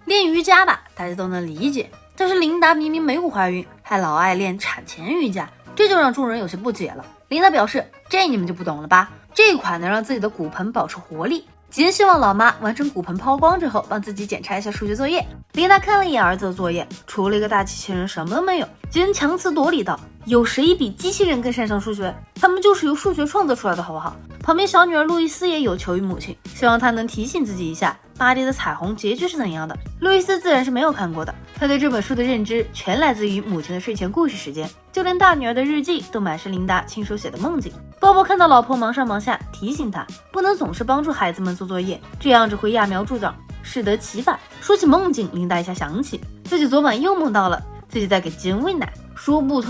练瑜伽吧，大家都能理解，但是琳达明明没有怀孕，还老爱练产前瑜伽，这就让众人有些不解了。琳达表示，这你们就不懂了吧，这款能让自己的骨盆保持活力。吉恩希望老妈完成骨盆抛光之后，帮自己检查一下数学作业。琳达看了一眼儿子的作业，除了一个大机器人，什么都没有。吉恩强词夺理道：“有谁比机器人更擅长数学？他们就是由数学创造出来的，好不好？”旁边小女儿路易斯也有求于母亲，希望她能提醒自己一下巴黎的彩虹结局是怎样的。路易斯自然是没有看过的，她对这本书的认知全来自于母亲的睡前故事时间，就连大女儿的日记都满是琳达亲手写的梦境。鲍勃看到老婆忙上忙下，提醒他不能总是帮助孩子们做作业，这样只会揠苗助长，适得其反。说起梦境，琳达一下想起自己昨晚又梦到了自己在给吉恩喂奶，说不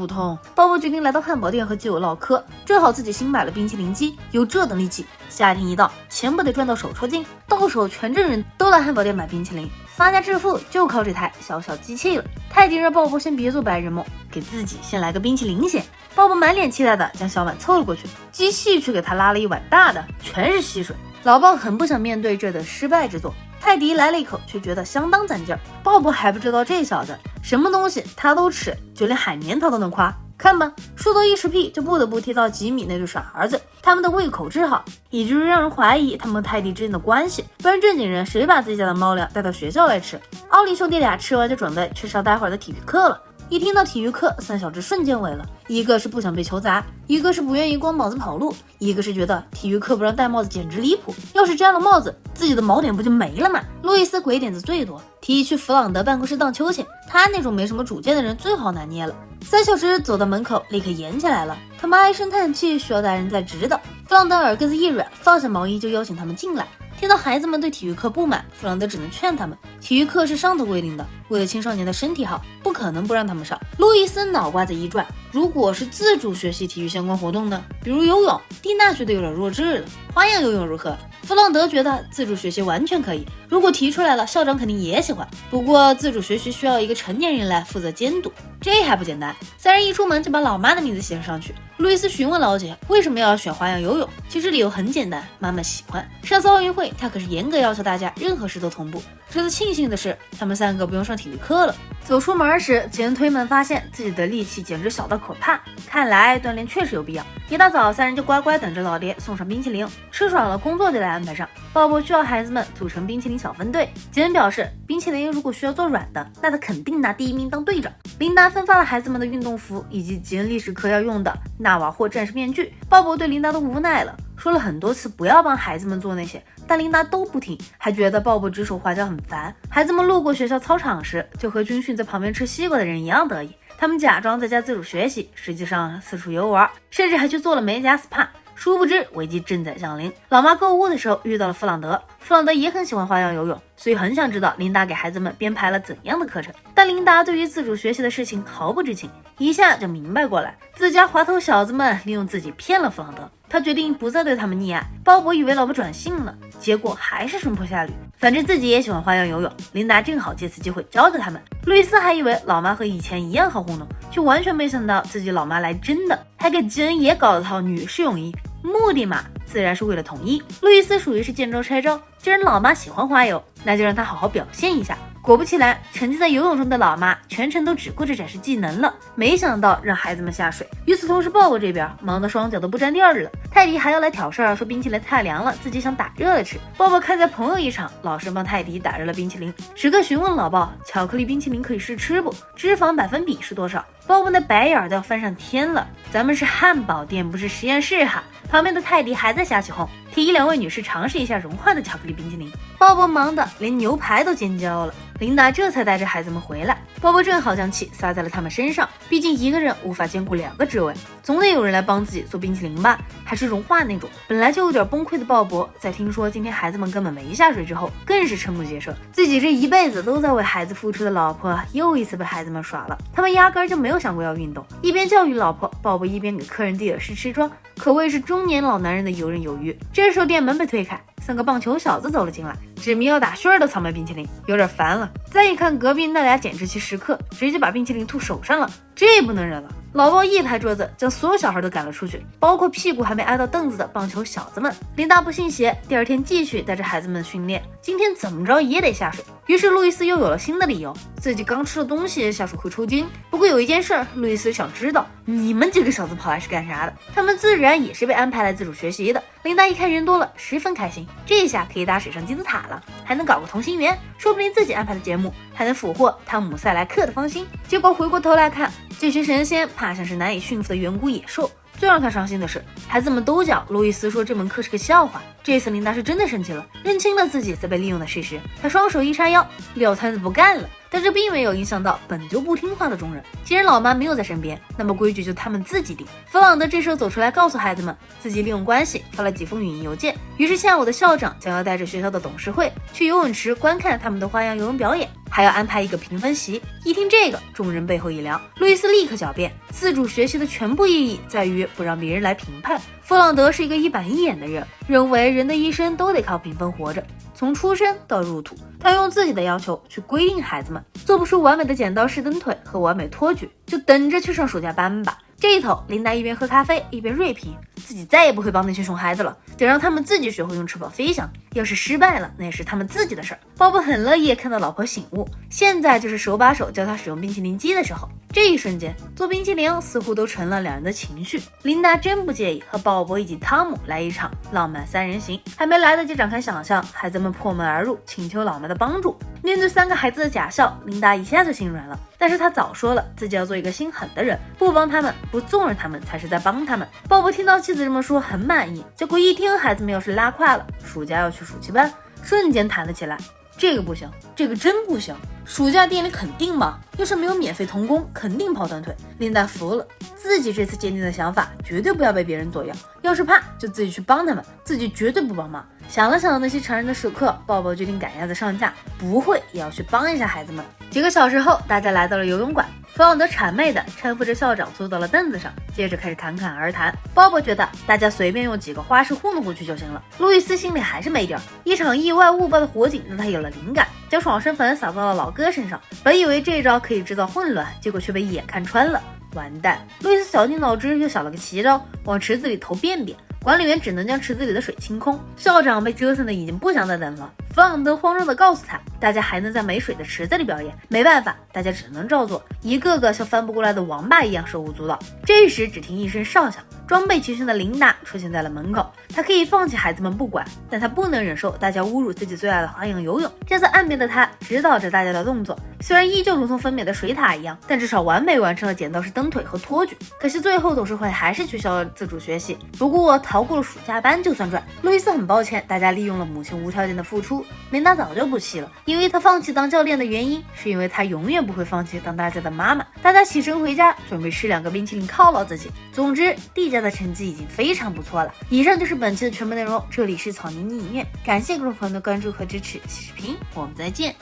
通。鲍勃决定来到汉堡店和基友唠嗑，正好自己新买了冰淇淋机，有这等力气，夏天一到，钱不得赚到手抽筋，到时候全镇人都来汉堡店买冰淇淋，发家致富就靠这台小小机器了。泰迪让鲍勃先别做白日梦，给自己先来个冰淇淋先。鲍勃满脸期待的将小碗凑了过去，机器却给他拉了一碗大的，全是稀水。老鲍很不想面对这等失败之作，泰迪来了一口，却觉得相当攒劲儿。鲍勃还不知道这小子什么东西他都吃，就连海绵他都能夸。看吧，说到异食癖，就不得不提到吉米那对傻儿子，他们的胃口之好，以至于让人怀疑他们和泰迪之间的关系。不然正经人谁把自己家的猫粮带到学校来吃？奥利兄弟俩吃完就准备去上待会儿的体育课了。一听到体育课，三小只瞬间萎了，一个是不想被球砸，一个是不愿意光膀子跑路，一个是觉得体育课不让戴帽子简直离谱，要是摘了帽子，自己的锚点不就没了吗？路易斯鬼点子最多，提议去弗朗德办公室荡秋千，他那种没什么主见的人最好拿捏了。三小只走到门口，立刻演起来了，他们唉声叹气，需要大人再指导。弗朗德耳根子一软，放下毛衣就邀请他们进来。听到孩子们对体育课不满，弗朗德只能劝他们，体育课是上头规定的，为了青少年的身体好，不可能不让他们上。路易斯脑瓜子一转，如果是自主学习体育相关活动呢？比如游泳，蒂娜觉得有点弱智了，花样游泳如何？弗朗德觉得自主学习完全可以，如果提出来了，校长肯定也喜欢。不过自主学习需要一个成年人来负责监督，这还不简单。三人一出门就把老妈的名字写了上去。路易斯询问老姐为什么要选花样游泳，其实理由很简单，妈妈喜欢。上次奥运会，她可是严格要求大家任何事都同步。值得庆幸的是，他们三个不用上体育课了。走出门时，吉恩推门发现自己的力气简直小到可怕，看来锻炼确实有必要。一大早，三人就乖乖等着老爹送上冰淇淋，吃爽了工作就来安排上。鲍勃需要孩子们组成冰淇淋小分队，吉恩表示冰淇淋如果需要做软的，那他肯定拿第一名当队长。琳达分发了孩子们的运动服以及吉恩历史课要用的纳瓦霍战士面具。鲍勃对琳达都无奈了，说了很多次不要帮孩子们做那些，但琳达都不听，还觉得鲍勃指手画脚很烦。孩子们路过学校操场时，就和军训在旁边吃西瓜的人一样得意。他们假装在家自主学习，实际上四处游玩，甚至还去做了美甲 SPA。殊不知危机正在降临。老妈购物的时候遇到了弗朗德，弗朗德也很喜欢花样游泳，所以很想知道琳达给孩子们编排了怎样的课程。但琳达对于自主学习的事情毫不知情，一下就明白过来，自家滑头小子们利用自己骗了弗朗德。他决定不再对他们溺爱。鲍勃以为老婆转性了，结果还是顺坡下驴。反正自己也喜欢花样游泳，琳达正好借此机会教给他们。路易斯还以为老妈和以前一样好糊弄，却完全没想到自己老妈来真的，还给吉恩也搞了套女士泳衣。目的嘛，自然是为了统一。路易斯属于是见招拆招，既然老妈喜欢花游，那就让她好好表现一下。果不其然，沉浸在游泳中的老妈全程都只顾着展示技能了，没想到让孩子们下水。与此同时，鲍勃这边忙得双脚都不沾地儿了。泰迪还要来挑事儿，说冰淇淋太凉了，自己想打热了吃。鲍勃看在朋友一场，老实帮泰迪打热了冰淇淋，时刻询问老鲍，巧克力冰淇淋可以试吃不？脂肪百分比是多少？鲍勃那白眼都要翻上天了。咱们是汉堡店，不是实验室哈。旁边的泰迪还在瞎起哄，提议两位女士尝试一下融化的巧克力冰淇淋。鲍勃忙得连牛排都尖叫了。琳达这才带着孩子们回来，鲍勃正好将气撒在了他们身上，毕竟一个人无法兼顾两个职位，总得有人来帮自己做冰淇淋吧，还是融化那种。本来就有点崩溃的鲍勃，在听说今天孩子们根本没下水之后，更是瞠目结舌，自己这一辈子都在为孩子付出的老婆，又一次被孩子们耍了。他们压根就没有想过要运动，一边教育老婆，鲍勃一边给客人递了试吃装，可谓是中年老男人的游刃有余。这时候店门被推开，三个棒球小子走了进来，指明要打旋儿的草莓冰淇淋，有点烦了。再一看隔壁那俩简直其时刻，直接把冰淇淋吐手上了，这不能忍了。老鲍一拍桌子，将所有小孩都赶了出去，包括屁股还没挨到凳子的棒球小子们。琳达不信邪，第二天继续带着孩子们训练，今天怎么着也得下水。于是路易斯又有了新的理由，自己刚吃了东西，下水会抽筋。不过有一件事，路易斯想知道，你们几个小子跑来是干啥的？他们自然也是被安排来自主学习的。琳达一看人多了，十分开心，这下可以搭水上金字塔了，还能搞个同心圆，说不定自己安排的节目还能俘获汤姆塞莱克的芳心。结果回过头来看，这群神仙怕像是难以驯服的远古野兽。最让他伤心的是，孩子们都讲路易斯说这门课是个笑话。这次琳达是真的生气了，认清了自己在被利用的事实，她双手一叉腰，撂摊子不干了。但这并没有影响到本就不听话的众人。既然老妈没有在身边，那么规矩就他们自己定。弗朗德这时候走出来告诉孩子们，自己利用关系发了几封语音邮件。于是下午的校长将要带着学校的董事会去游泳池观看他们的花样游泳表演，还要安排一个评分席。一听这个，众人背后一凉，路易斯立刻狡辩，自主学习的全部意义在于不让别人来评判。弗朗德是一个一板一眼的人，认为人的一生都得靠评分活着，从出生到入土，他用自己的要求去规定孩子们，做不出完美的剪刀式蹬腿和完美托举，就等着去上暑假班吧。这一头，琳达一边喝咖啡一边锐评，自己再也不会帮那群熊孩子了，得让他们自己学会用翅膀飞翔。要是失败了，那也是他们自己的事儿。鲍勃很乐意看到老婆醒悟，现在就是手把手教他使用冰淇淋机的时候。这一瞬间，做冰淇淋似乎都成了两人的情绪。琳达真不介意和鲍勃以及汤姆来一场浪漫三人行，还没来得及展开想象，孩子们破门而入，请求老妈的帮助。面对3个孩子的假笑，琳达一下就心软了。但是她早说了，自己要做一个心狠的人，不帮他们，不纵容他们，才是在帮他们。鲍勃听到妻子这么说，很满意。结果一听孩子们要是拉胯了，暑假要去暑期班，瞬间弹了起来。这个不行，这个真不行。暑假店里肯定忙，要是没有免费童工，肯定跑断腿。琳达服了，自己这次坚定的想法，绝对不要被别人左右。要是怕，就自己去帮他们，自己绝对不帮忙。想了想那些成人的时刻，鲍勃决定赶鸭子上架，不会也要去帮一下孩子们。几个小时后，大家来到了游泳馆。弗朗德谄媚的搀扶着校长坐到了凳子上，接着开始侃侃而谈。鲍勃觉得大家随便用几个花式糊弄过去就行了。路易斯心里还是没底儿，一场意外误报的火警让他有了灵感，将爽身粉撒到了老哥身上。本以为这招可以制造混乱，结果却被一眼看穿了。完蛋！路易斯绞尽脑汁又想了个奇招，往池子里投便便。管理员只能将池子里的水清空，校长被折腾的已经不想再等了。弗朗德慌张地告诉他，大家还能在没水的池子里表演。没办法，大家只能照做，一个个像翻不过来的王八一样手舞足蹈。这时只听一声哨响，装备齐全的琳达出现在了门口。她可以放弃孩子们不管，但她不能忍受大家侮辱自己最爱的花样游泳。站在岸边的她指导着大家的动作，虽然依旧如同分娩的水獭一样，但至少完美完成了剪刀式蹬腿和托举。可惜最后董事会还是取消了自主学习，不过逃过了暑假班就算赚。路易斯很抱歉大家利用了母亲无条件的付出，琳达早就不气了，因为她放弃当教练的原因是因为她永远不会放弃当大家的妈妈。大家起身回家，准备吃2个冰淇淋犒劳自己。总之D家的成绩已经非常不错了。以上就是本期的全部内容，这里是草泥妮影院，感谢各位朋友的关注和支持，细视频，我们再见。